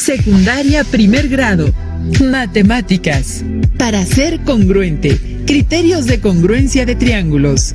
Secundaria primer grado. Matemáticas. Para ser congruente. Criterios de congruencia de triángulos.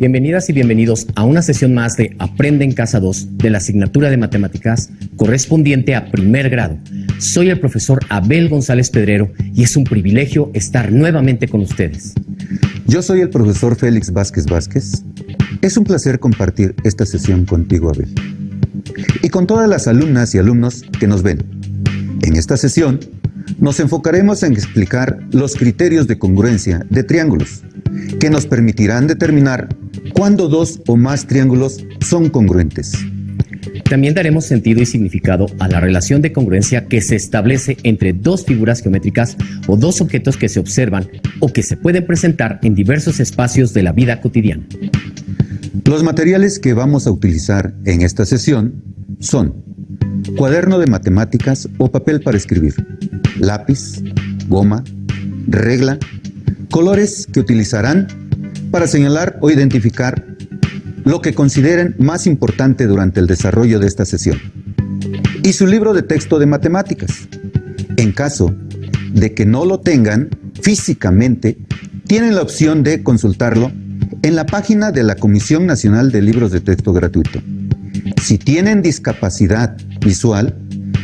Bienvenidas y bienvenidos a una sesión más de Aprende en Casa 2 de la asignatura de Matemáticas correspondiente a primer grado. Soy el profesor Abel González Pedrero y es un privilegio estar nuevamente con ustedes. Yo soy el profesor Félix Vázquez Vázquez. Es un placer compartir esta sesión contigo, Abel, y con todas las alumnas y alumnos que nos ven. En esta sesión nos enfocaremos en explicar los criterios de congruencia de triángulos que nos permitirán determinar cuándo dos o más triángulos son congruentes. También daremos sentido y significado a la relación de congruencia que se establece entre dos figuras geométricas o dos objetos que se observan o que se pueden presentar en diversos espacios de la vida cotidiana. Los materiales que vamos a utilizar en esta sesión son cuaderno de matemáticas o papel para escribir, lápiz, goma, regla, colores que utilizarán para señalar o identificar lo que consideren más importante durante el desarrollo de esta sesión, y su libro de texto de matemáticas. En caso de que no lo tengan físicamente, tienen la opción de consultarlo en la página de la Comisión Nacional de Libros de Texto Gratuito. Si tienen discapacidad visual,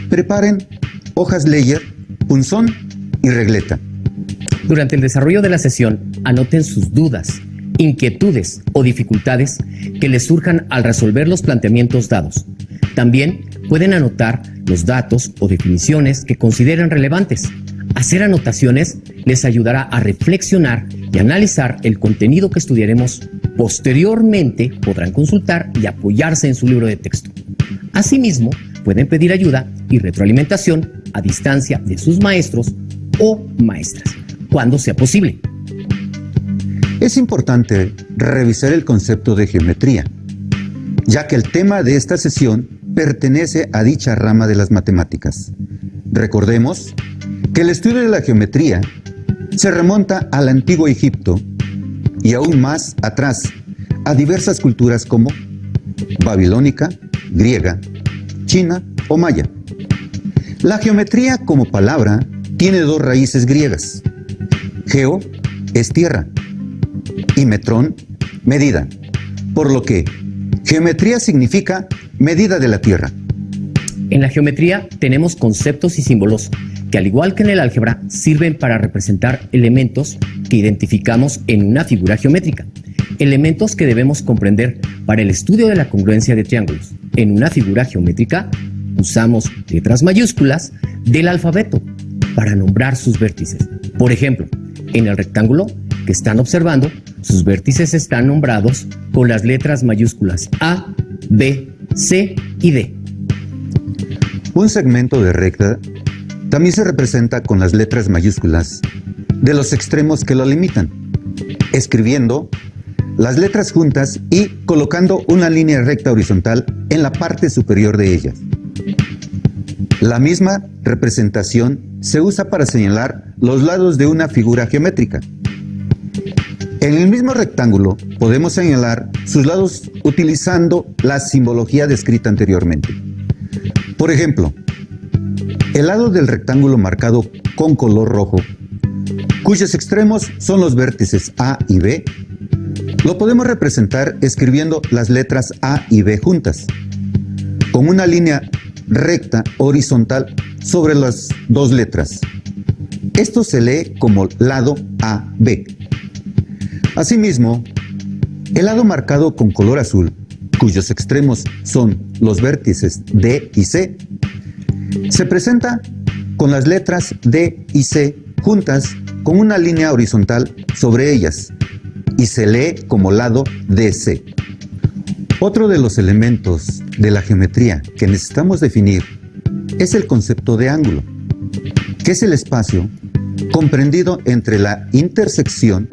preparen hojas Leyer, punzón y regleta. Durante el desarrollo de la sesión, anoten sus dudas, inquietudes o dificultades que les surjan al resolver los planteamientos dados. También pueden anotar los datos o definiciones que consideren relevantes. Hacer anotaciones les ayudará a reflexionar y analizar el contenido que estudiaremos. Posteriormente podrán consultar y apoyarse en su libro de texto. Asimismo, pueden pedir ayuda y retroalimentación a distancia de sus maestros o maestras, cuando sea posible. Es importante revisar el concepto de geometría, ya que el tema de esta sesión pertenece a dicha rama de las matemáticas. Recordemos que el estudio de la geometría se remonta al antiguo Egipto y aún más atrás a diversas culturas como babilónica, griega, china o maya. La geometría como palabra tiene dos raíces griegas. Geo es tierra y metrón, medida, por lo que geometría significa medida de la tierra. En la geometría tenemos conceptos y símbolos que, al igual que en el álgebra, sirven para representar elementos que identificamos en una figura geométrica. Elementos que debemos comprender para el estudio de la congruencia de triángulos. En una figura geométrica usamos letras mayúsculas del alfabeto para nombrar sus vértices. Por ejemplo, en el rectángulo que están observando, sus vértices están nombrados con las letras mayúsculas A, B, C y D. Un segmento de recta también se representa con las letras mayúsculas de los extremos que lo limitan, escribiendo las letras juntas y colocando una línea recta horizontal en la parte superior de ellas. La misma representación se usa para señalar los lados de una figura geométrica. En el mismo rectángulo podemos señalar sus lados utilizando la simbología descrita anteriormente. Por ejemplo, el lado del rectángulo marcado con color rojo, cuyos extremos son los vértices A y B, lo podemos representar escribiendo las letras A y B juntas, con una línea recta horizontal sobre las dos letras. Esto se lee como lado AB. Asimismo, el lado marcado con color azul, cuyos extremos son los vértices D y C, se presenta con las letras D y C juntas con una línea horizontal sobre ellas y se lee como lado DC. Otro de los elementos de la geometría que necesitamos definir es el concepto de ángulo, que es el espacio comprendido entre la intersección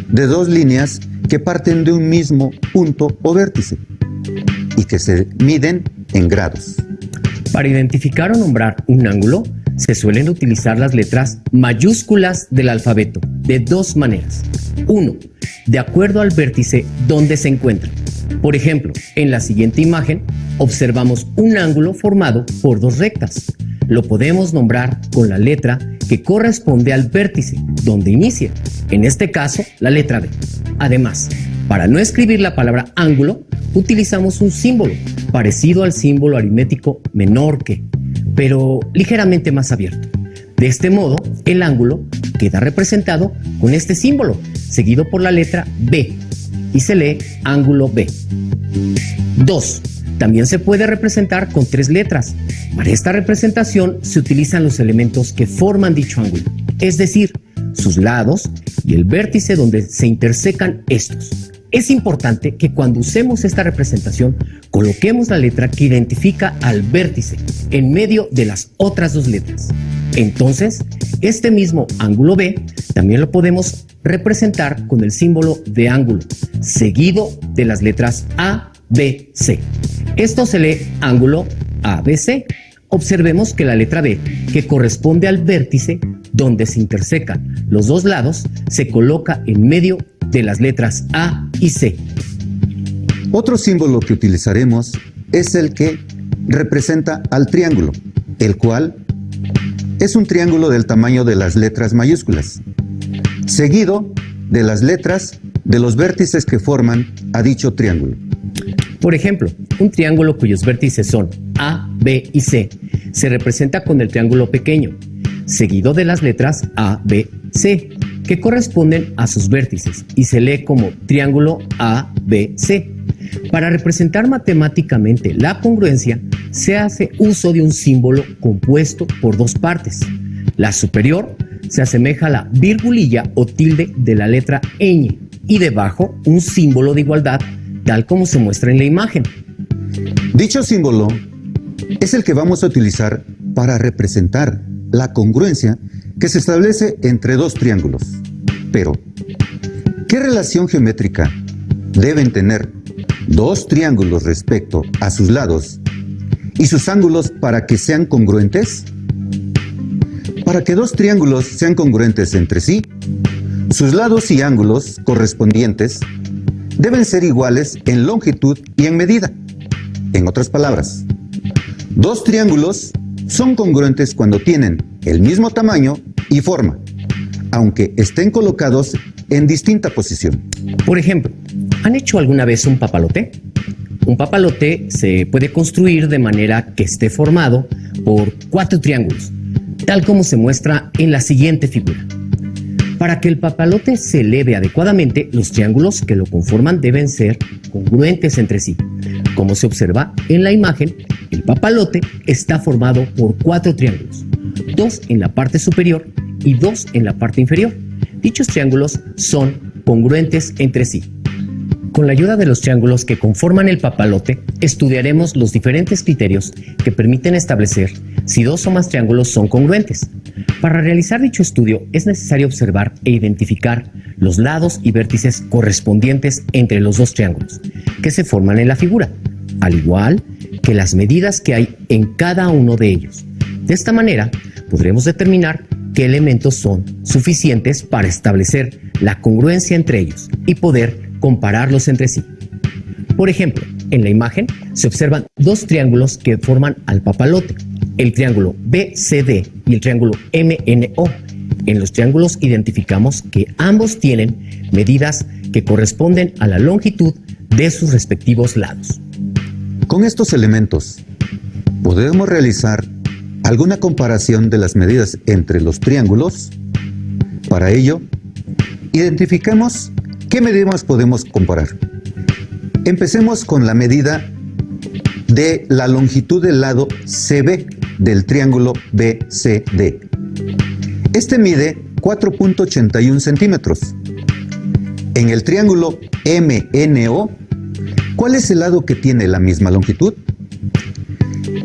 de dos líneas que parten de un mismo punto o vértice y que se miden en grados. Para identificar o nombrar un ángulo, se suelen utilizar las letras mayúsculas del alfabeto de dos maneras. 1. De acuerdo al vértice donde se encuentra. Por ejemplo, en la siguiente imagen observamos un ángulo formado por dos rectas. Lo podemos nombrar con la letra que corresponde al vértice donde inicia, en este caso la letra B. Además, para no escribir la palabra ángulo, utilizamos un símbolo parecido al símbolo aritmético menor que, pero ligeramente más abierto. De este modo, el ángulo queda representado con este símbolo, seguido por la letra B, y se lee ángulo B. 2. También se puede representar con tres letras. Para esta representación se utilizan los elementos que forman dicho ángulo, es decir, sus lados y el vértice donde se intersecan estos. Es importante que cuando usemos esta representación coloquemos la letra que identifica al vértice en medio de las otras dos letras. Entonces, este mismo ángulo B también lo podemos representar con el símbolo de ángulo, seguido de las letras A, B, C. Esto se lee ángulo ABC. Observemos que la letra B, que corresponde al vértice donde se intersecan los dos lados, se coloca en medio de las letras A y C. Otro símbolo que utilizaremos es el que representa al triángulo, el cual es un triángulo del tamaño de las letras mayúsculas, seguido de las letras de los vértices que forman a dicho triángulo. Por ejemplo, un triángulo cuyos vértices son A, B y C se representa con el triángulo pequeño, seguido de las letras A, B, C, que corresponden a sus vértices y se lee como triángulo A, B, C. Para representar matemáticamente la congruencia, se hace uso de un símbolo compuesto por dos partes. La superior se asemeja a la virgulilla o tilde de la letra ñ y debajo un símbolo de igualdad tal como se muestra en la imagen. Dicho símbolo es el que vamos a utilizar para representar la congruencia que se establece entre dos triángulos. Pero, ¿qué relación geométrica deben tener dos triángulos respecto a sus lados y sus ángulos para que sean congruentes? Para que dos triángulos sean congruentes entre sí, sus lados y ángulos correspondientes deben ser iguales en longitud y en medida. En otras palabras, dos triángulos son congruentes cuando tienen el mismo tamaño y forma, aunque estén colocados en distinta posición. Por ejemplo, ¿han hecho alguna vez un papalote? Un papalote se puede construir de manera que esté formado por 4 triángulos, tal como se muestra en la siguiente figura. Para que el papalote se eleve adecuadamente, los triángulos que lo conforman deben ser congruentes entre sí. Como se observa en la imagen, el papalote está formado por 4 triángulos, 2 en la parte superior y 2 en la parte inferior. Dichos triángulos son congruentes entre sí. Con la ayuda de los triángulos que conforman el papalote, estudiaremos los diferentes criterios que permiten establecer si 2 o más triángulos son congruentes. Para realizar dicho estudio es necesario observar e identificar los lados y vértices correspondientes entre los 2 triángulos que se forman en la figura, al igual que las medidas que hay en cada uno de ellos. De esta manera podremos determinar qué elementos son suficientes para establecer la congruencia entre ellos y poder compararlos entre sí. Por ejemplo, en la imagen se observan 2 triángulos que forman al papalote, el triángulo BCD y el triángulo MNO. En los triángulos identificamos que ambos tienen medidas que corresponden a la longitud de sus respectivos lados. Con estos elementos, podemos realizar alguna comparación de las medidas entre los triángulos. Para ello, identifiquemos qué medidas podemos comparar. Empecemos con la medida de la longitud del lado CB del triángulo BCD. Este mide 4.81 centímetros. En el triángulo MNO, ¿cuál es el lado que tiene la misma longitud?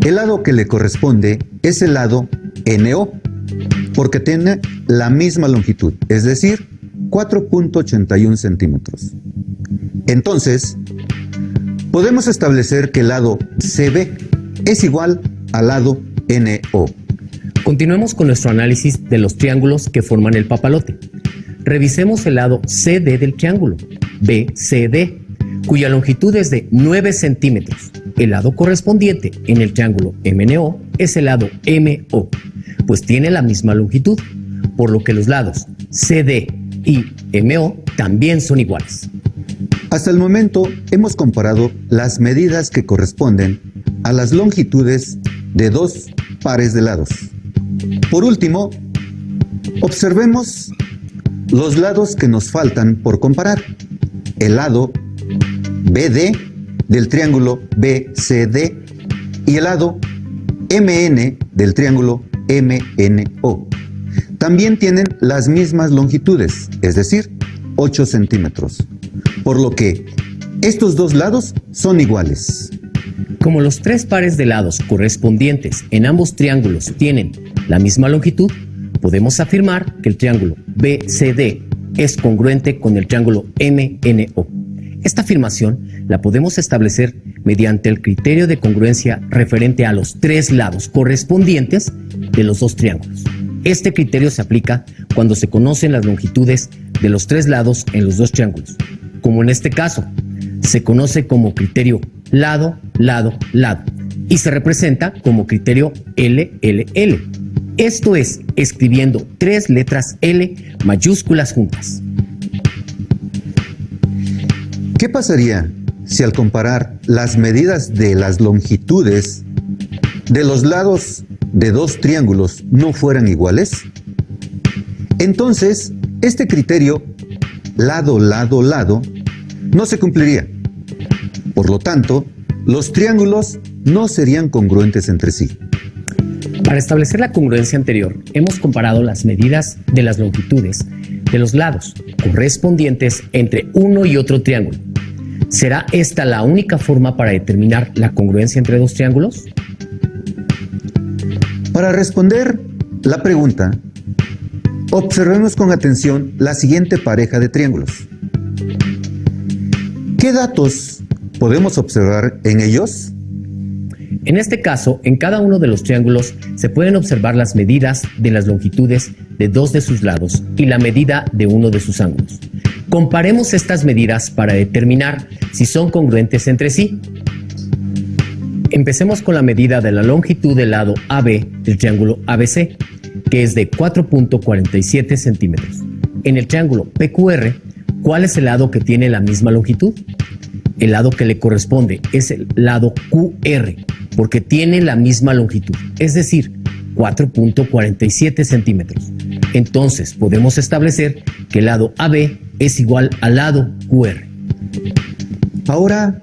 El lado que le corresponde es el lado NO, porque tiene la misma longitud, es decir, 4.81 centímetros. Entonces, podemos establecer que el lado CB es igual al lado NO. Continuemos con nuestro análisis de los triángulos que forman el papalote. Revisemos el lado CD del triángulo, BCD, cuya longitud es de 9 centímetros. El lado correspondiente en el triángulo MNO es el lado MO, pues tiene la misma longitud, por lo que los lados CD y MO también son iguales. Hasta el momento hemos comparado las medidas que corresponden a las longitudes de dos pares de lados. Por último, observemos los lados que nos faltan por comparar. El lado BD del triángulo BCD y el lado MN del triángulo MNO. También tienen las mismas longitudes, es decir, 8 centímetros, por lo que estos dos lados son iguales. Como los tres pares de lados correspondientes en ambos triángulos tienen la misma longitud, podemos afirmar que el triángulo BCD es congruente con el triángulo MNO. Esta afirmación la podemos establecer mediante el criterio de congruencia referente a los tres lados correspondientes de los dos triángulos. Este criterio se aplica cuando se conocen las longitudes de los tres lados en los dos triángulos, como en este caso. Se conoce como criterio lado, lado, lado y se representa como criterio LLL. Esto es, escribiendo tres letras L mayúsculas juntas. ¿Qué pasaría si al comparar las medidas de las longitudes de los lados de dos triángulos no fueran iguales? Entonces, este criterio lado, lado, lado no se cumpliría. Por lo tanto, los triángulos no serían congruentes entre sí. Para establecer la congruencia anterior, hemos comparado las medidas de las longitudes de los lados correspondientes entre uno y otro triángulo. ¿Será esta la única forma para determinar la congruencia entre dos triángulos? Para responder la pregunta, observemos con atención la siguiente pareja de triángulos. ¿Qué datos podemos observar en ellos? En este caso, en cada uno de los triángulos se pueden observar las medidas de las longitudes de dos de sus lados y la medida de uno de sus ángulos. Comparemos estas medidas para determinar si son congruentes entre sí. Empecemos con la medida de la longitud del lado AB del triángulo ABC, que es de 4.47 centímetros. En el triángulo PQR, ¿cuál es el lado que tiene la misma longitud? El lado que le corresponde es el lado QR, porque tiene la misma longitud, es decir, 4.47 centímetros. Entonces, podemos establecer que el lado AB es igual al lado QR. Ahora,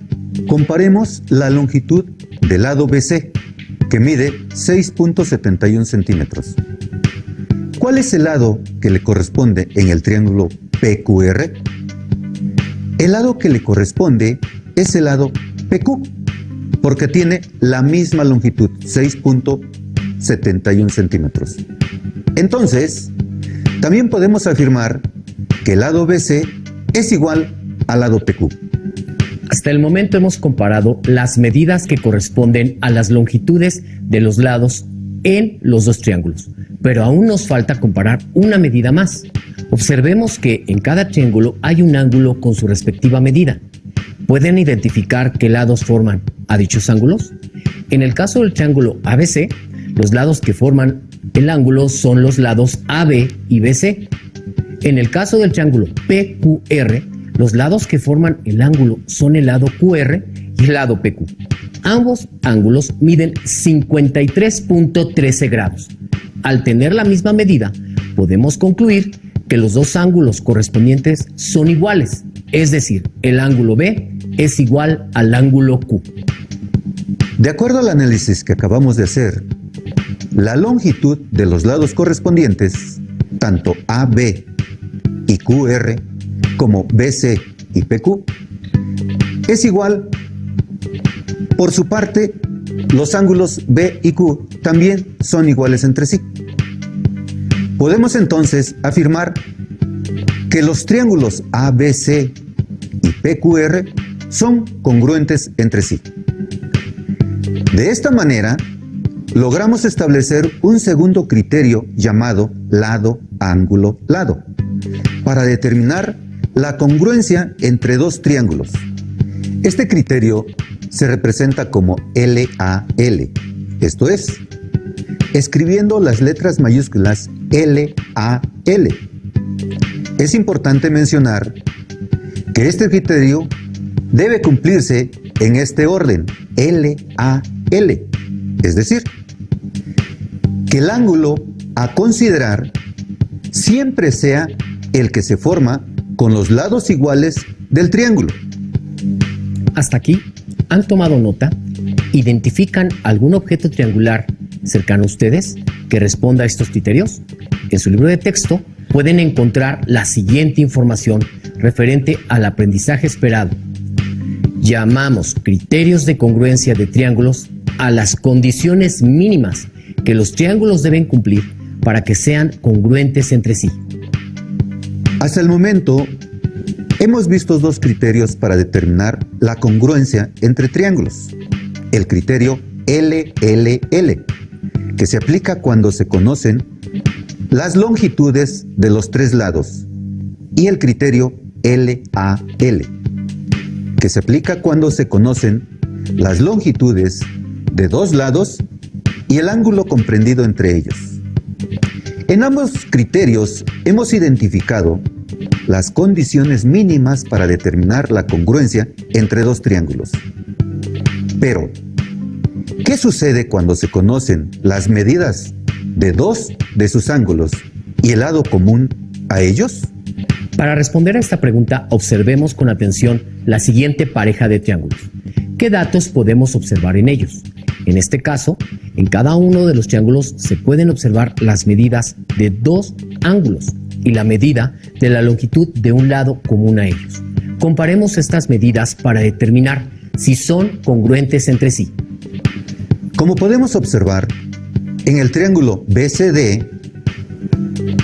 comparemos la longitud del lado BC, que mide 6.71 centímetros. ¿Cuál es el lado que le corresponde en el triángulo PQR? El lado que le corresponde es el lado PQ, porque tiene la misma longitud, 6.71 centímetros. Entonces, también podemos afirmar que el lado BC es igual al lado PQ. Hasta el momento hemos comparado las medidas que corresponden a las longitudes de los lados en los dos triángulos, pero aún nos falta comparar una medida más. Observemos que en cada triángulo hay un ángulo con su respectiva medida. ¿Pueden identificar qué lados forman a dichos ángulos? En el caso del triángulo ABC, los lados que forman el ángulo son los lados AB y BC. En el caso del triángulo PQR, los lados que forman el ángulo son el lado QR y el lado PQ. Ambos ángulos miden 53.13 grados. Al tener la misma medida, podemos concluir que los dos ángulos correspondientes son iguales, es decir, el ángulo B es igual al ángulo Q. De acuerdo al análisis que acabamos de hacer, la longitud de los lados correspondientes, tanto AB y QR, como BC y PQ, es igual. Por su parte, los ángulos B y Q también son iguales entre sí. Podemos entonces afirmar que los triángulos ABC y PQR son congruentes entre sí. De esta manera, logramos establecer un segundo criterio llamado lado, ángulo, lado, para determinar la congruencia entre dos triángulos. Este criterio se representa como LAL, esto es, escribiendo las letras mayúsculas LAL. Es importante mencionar que este criterio debe cumplirse en este orden, LAL, es decir, que el ángulo a considerar siempre sea el que se forma con los lados iguales del triángulo. Hasta aquí, ¿han tomado nota? ¿Identifican algún objeto triangular cercano a ustedes que responda a estos criterios? En su libro de texto pueden encontrar la siguiente información referente al aprendizaje esperado. Llamamos criterios de congruencia de triángulos a las condiciones mínimas que los triángulos deben cumplir para que sean congruentes entre sí. Hasta el momento, hemos visto dos criterios para determinar la congruencia entre triángulos. El criterio LLL, que se aplica cuando se conocen las longitudes de los tres lados, y el criterio LAL, que se aplica cuando se conocen las longitudes de dos lados y el ángulo comprendido entre ellos. En ambos criterios hemos identificado las condiciones mínimas para determinar la congruencia entre dos triángulos. Pero, ¿qué sucede cuando se conocen las medidas de dos de sus ángulos y el lado común a ellos? Para responder a esta pregunta, observemos con atención la siguiente pareja de triángulos. ¿Qué datos podemos observar en ellos? En este caso, en cada uno de los triángulos se pueden observar las medidas de dos ángulos y la medida de la longitud de un lado común a ellos. Comparemos estas medidas para determinar si son congruentes entre sí. Como podemos observar, en el triángulo BCD,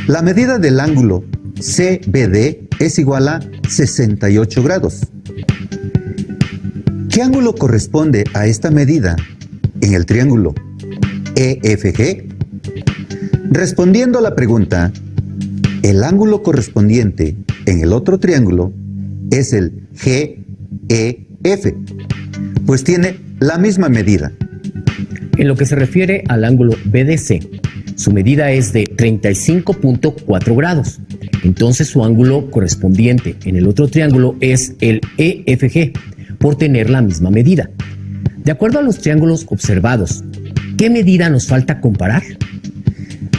la medida del ángulo CBD es igual a 68 grados. ¿Qué ángulo corresponde a esta medida en el triángulo EFG? Respondiendo a la pregunta, el ángulo correspondiente en el otro triángulo es el GEF, pues tiene la misma medida. En lo que se refiere al ángulo BDC, su medida es de 35.4 grados. Entonces su ángulo correspondiente en el otro triángulo es el EFG, por tener la misma medida. De acuerdo a los triángulos observados, ¿qué medida nos falta comparar?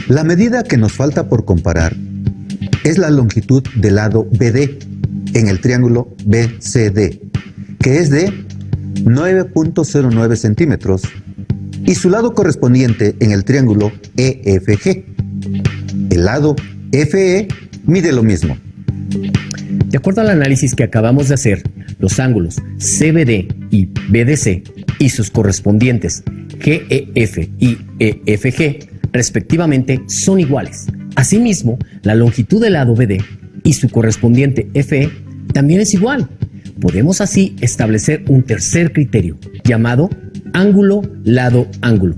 La medida que nos falta por comparar es la longitud del lado BD en el triángulo BCD, que es de 9.09 centímetros, y su lado correspondiente en el triángulo EFG. El lado FE mide lo mismo. De acuerdo al análisis que acabamos de hacer, los ángulos CBD y BDC y sus correspondientes GEF y EFG, respectivamente, son iguales. Asimismo, la longitud del lado BD y su correspondiente FE también es igual. Podemos así establecer un tercer criterio, llamado ángulo, lado, ángulo,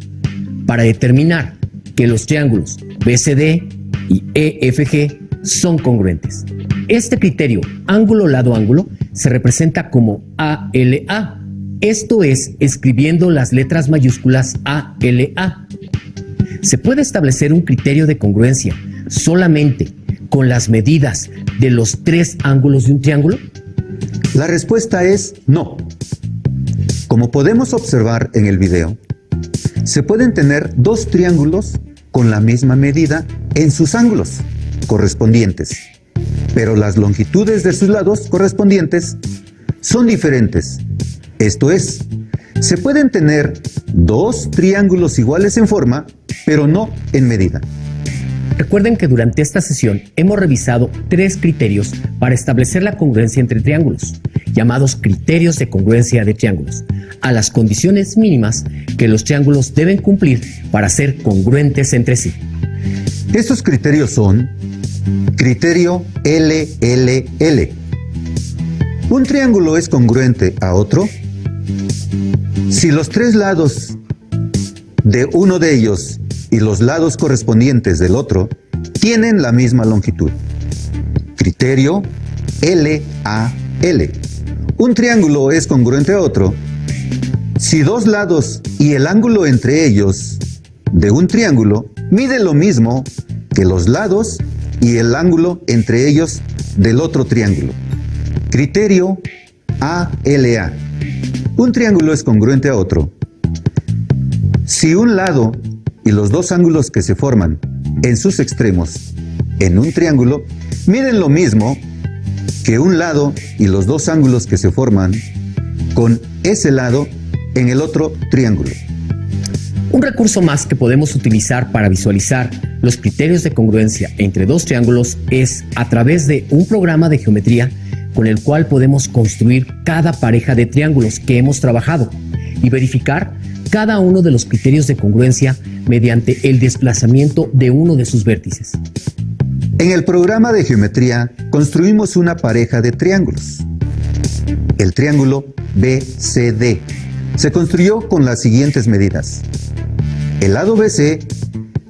para determinar que los triángulos BCD y EFG son congruentes. Este criterio, ángulo, lado, ángulo, se representa como ALA, esto es, escribiendo las letras mayúsculas ALA. ¿Se puede establecer un criterio de congruencia solamente con las medidas de los tres ángulos de un triángulo? La respuesta es no. Como podemos observar en el video, se pueden tener dos triángulos con la misma medida en sus ángulos correspondientes, pero las longitudes de sus lados correspondientes son diferentes. Esto es, se pueden tener dos triángulos iguales en forma, pero no en medida. Recuerden que durante esta sesión hemos revisado tres criterios para establecer la congruencia entre triángulos, llamados criterios de congruencia de triángulos, a las condiciones mínimas que los triángulos deben cumplir para ser congruentes entre sí. Estos criterios son: criterio LLL. ¿Un triángulo es congruente a otro? Si los tres lados de uno de ellos y los lados correspondientes del otro tienen la misma longitud. Criterio LAL. Un triángulo es congruente a otro si dos lados y el ángulo entre ellos de un triángulo miden lo mismo que los lados y el ángulo entre ellos del otro triángulo. Criterio ALA. Un triángulo es congruente a otro si un lado y los dos ángulos que se forman en sus extremos en un triángulo miden lo mismo que un lado y los dos ángulos que se forman con ese lado en el otro triángulo. Un recurso más que podemos utilizar para visualizar los criterios de congruencia entre dos triángulos es a través de un programa de geometría con el cual podemos construir cada pareja de triángulos que hemos trabajado y verificar cada uno de los criterios de congruencia mediante el desplazamiento de uno de sus vértices. En el programa de geometría construimos una pareja de triángulos. El triángulo BCD se construyó con las siguientes medidas. El lado BC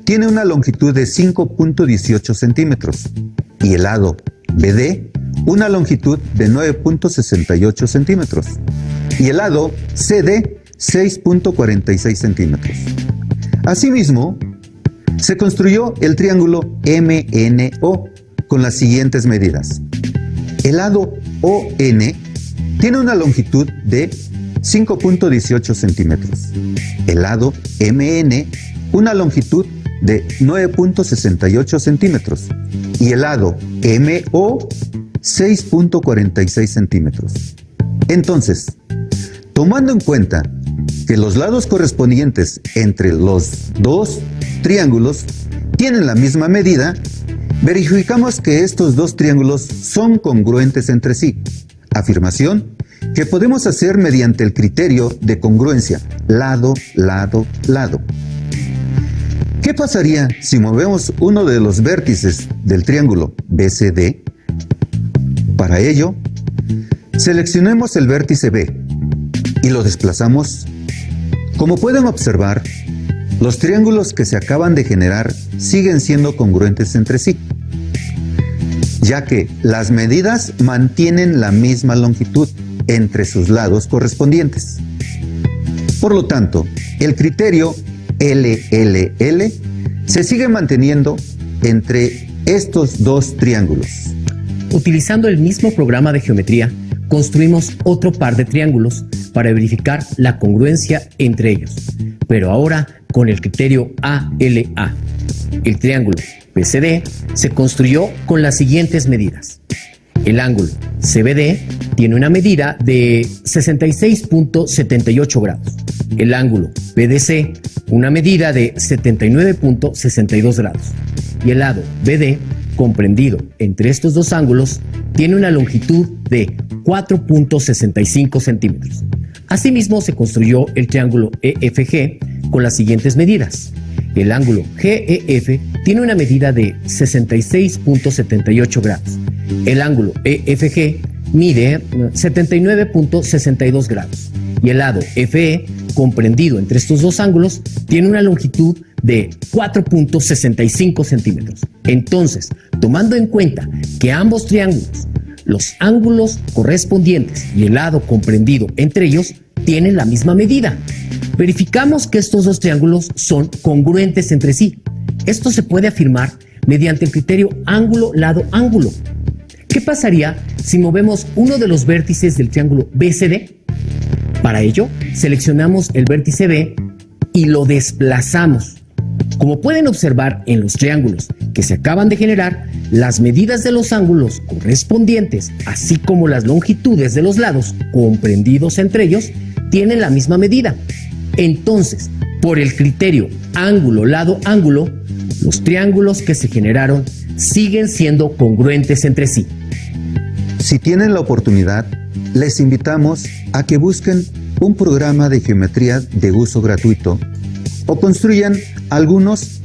tiene una longitud de 5.18 centímetros y el lado BD una longitud de 9.68 centímetros y el lado CD 6.46 centímetros. Asimismo, se construyó el triángulo MNO con las siguientes medidas. El lado ON tiene una longitud de 5.18 centímetros. El lado MN una longitud de 9.68 centímetros. Y el lado MO 6.46 centímetros. Entonces, tomando en cuenta que los lados correspondientes entre los dos triángulos tienen la misma medida, verificamos que estos dos triángulos son congruentes entre sí. Afirmación que podemos hacer mediante el criterio de congruencia lado, lado, lado. ¿Qué pasaría si movemos uno de los vértices del triángulo BCD? Para ello, seleccionemos el vértice B y lo desplazamos. Como pueden observar, los triángulos que se acaban de generar siguen siendo congruentes entre sí, ya que las medidas mantienen la misma longitud entre sus lados correspondientes. Por lo tanto, el criterio LLL se sigue manteniendo entre estos dos triángulos. Utilizando el mismo programa de geometría, construimos otro par de triángulos para verificar la congruencia entre ellos, pero ahora con el criterio ALA. El triángulo BCD se construyó con las siguientes medidas. El ángulo CBD tiene una medida de 66.78 grados. El ángulo BDC una medida de 79.62 grados. Y el lado BD, comprendido entre estos dos ángulos, tiene una longitud de 4.65 centímetros. Asimismo, se construyó el triángulo EFG con las siguientes medidas. El ángulo GEF tiene una medida de 66.78 grados. El ángulo EFG mide 79.62 grados. Y el lado FE, comprendido entre estos dos ángulos, tiene una longitud de 4.65 centímetros. Entonces, tomando en cuenta que ambos triángulos, los ángulos correspondientes y el lado comprendido entre ellos tienen la misma medida, verificamos que estos dos triángulos son congruentes entre sí. Esto se puede afirmar mediante el criterio ángulo-lado-ángulo. ¿Qué pasaría si movemos uno de los vértices del triángulo BCD? Para ello, seleccionamos el vértice B y lo desplazamos. Como pueden observar en los triángulos que se acaban de generar, las medidas de los ángulos correspondientes, así como las longitudes de los lados comprendidos entre ellos, tienen la misma medida. Entonces, por el criterio ángulo-lado-ángulo, los triángulos que se generaron siguen siendo congruentes entre sí. Si tienen la oportunidad, les invitamos a que busquen un programa de geometría de uso gratuito o construyan algunos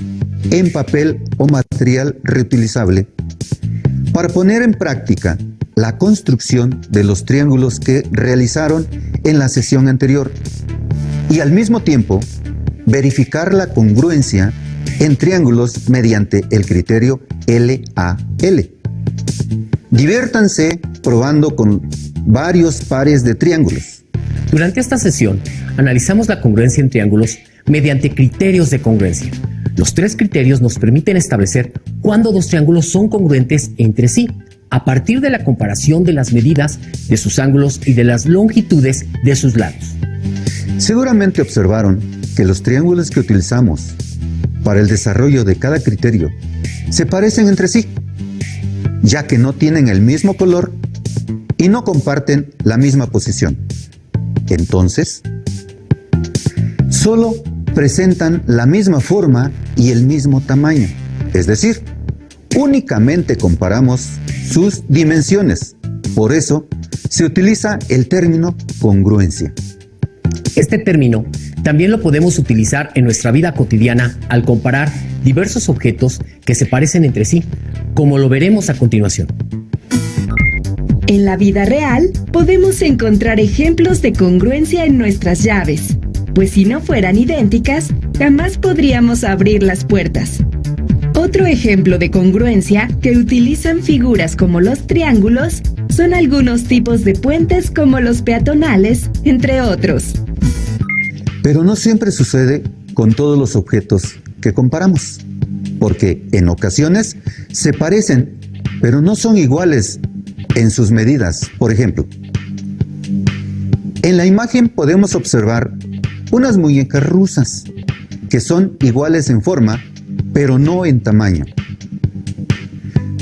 en papel o material reutilizable para poner en práctica la construcción de los triángulos que realizaron en la sesión anterior y al mismo tiempo verificar la congruencia en triángulos mediante el criterio LAL. Diviértanse probando con varios pares de triángulos. Durante esta sesión, analizamos la congruencia en triángulos mediante criterios de congruencia. Los 3 criterios nos permiten establecer cuándo 2 triángulos son congruentes entre sí, a partir de la comparación de las medidas de sus ángulos y de las longitudes de sus lados. Seguramente observaron que los triángulos que utilizamos para el desarrollo de cada criterio se parecen entre sí, ya que no tienen el mismo color y no comparten la misma posición. Entonces, solo presentan la misma forma y el mismo tamaño, es decir, únicamente comparamos sus dimensiones. Por eso se utiliza el término congruencia. Este término también lo podemos utilizar en nuestra vida cotidiana al comparar diversos objetos que se parecen entre sí, como lo veremos a continuación. En la vida real, podemos encontrar ejemplos de congruencia en nuestras llaves, pues si no fueran idénticas, jamás podríamos abrir las puertas. Otro ejemplo de congruencia que utilizan figuras como los triángulos son algunos tipos de puentes como los peatonales, entre otros. Pero no siempre sucede con todos los objetos que comparamos, porque en ocasiones se parecen, pero no son iguales en sus medidas. Por ejemplo, en la imagen podemos observar unas muñecas rusas que son iguales en forma, pero no en tamaño.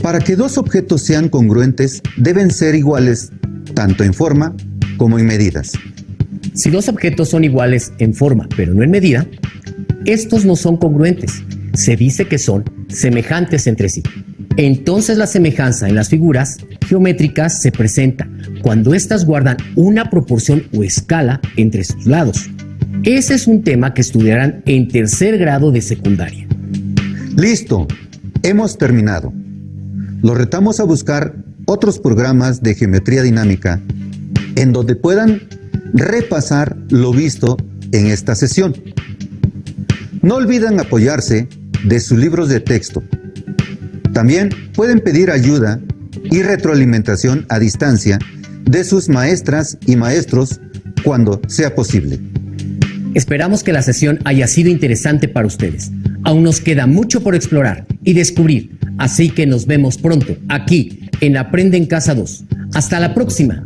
Para que 2 objetos sean congruentes, deben ser iguales tanto en forma como en medidas. Si 2 objetos son iguales en forma, pero no en medida, estos no son congruentes. Se dice que son semejantes entre sí. Entonces la semejanza en las figuras geométricas se presenta cuando éstas guardan una proporción o escala entre sus lados. Ese es un tema que estudiarán en 3er grado de secundaria. ¡Listo! Hemos terminado. Los retamos a buscar otros programas de geometría dinámica en donde puedan repasar lo visto en esta sesión. No olviden apoyarse de sus libros de texto. También pueden pedir ayuda y retroalimentación a distancia de sus maestras y maestros cuando sea posible. Esperamos que la sesión haya sido interesante para ustedes. Aún nos queda mucho por explorar y descubrir, así que nos vemos pronto aquí en Aprende en Casa 2. Hasta la próxima.